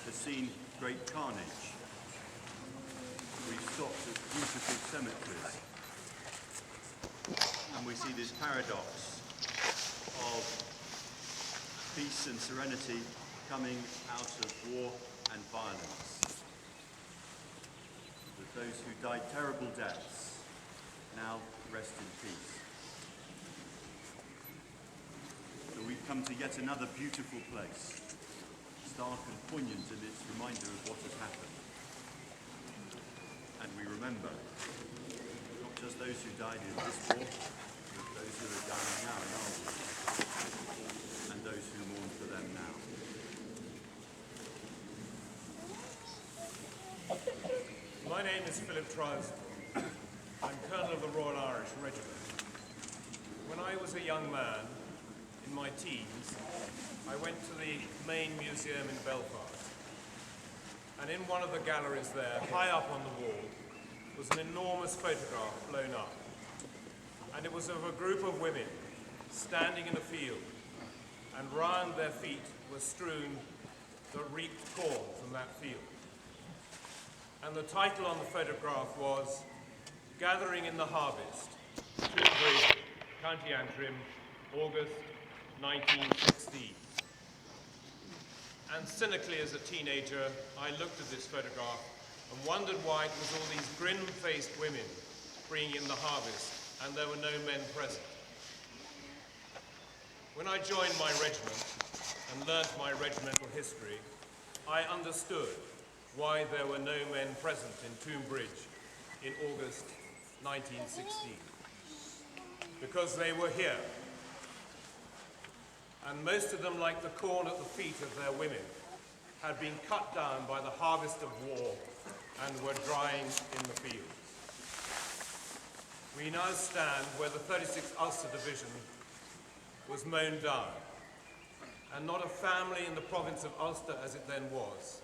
has seen great carnage. We've stopped at beautiful cemeteries, and we see this paradox of peace and serenity coming out of war and violence. That those who died terrible deaths now rest in peace. So we've come to yet another beautiful place, stark and poignant in its reminder of what has happened. And we remember not just those who died in this war, but those who are dying now in our war, and those who mourn for them now. My name is Philip Trousdell. I'm Colonel of the Royal Irish Regiment. When I was a young man, in my teens, I went to the main museum in Belfast. And in one of the galleries there, high up on the wall, was an enormous photograph blown up. And it was of a group of women standing in a field, and round their feet was strewn the reaped corn from that field. And the title on the photograph was Gathering in the Harvest, Thiepval, County Antrim, August 1916. And cynically as a teenager, I looked at this photograph and wondered why it was all these grim-faced women bringing in the harvest and there were no men present. When I joined my regiment and learnt my regimental history, I understood why there were no men present in Tombridge in August 1916. Because they were here. And most of them, like the corn at the feet of their women, had been cut down by the harvest of war and were drying in the fields. We now stand where the 36th Ulster Division was mown down, and not a family in the province of Ulster, as it then was,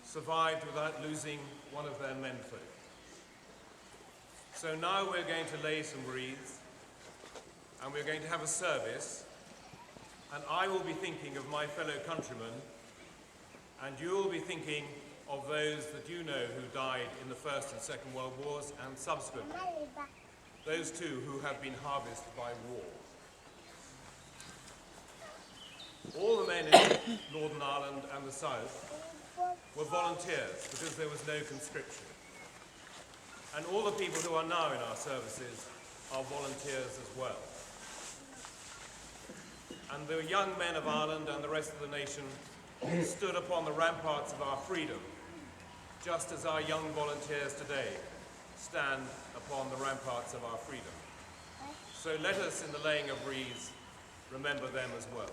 survived without losing one of their menfolk. So now we're going to lay some wreaths, and we're going to have a service, and I will be thinking of my fellow countrymen, and you will be thinking of those that you know who died in the First and Second World Wars and subsequently, those too who have been harvested by war. All the men in Northern Ireland and the South were volunteers because there was no conscription. And all the people who are now in our services are volunteers as well. And the young men of Ireland and the rest of the nation stood upon the ramparts of our freedom, just as our young volunteers today stand upon the ramparts of our freedom. So let us, in the laying of wreaths, remember them as well.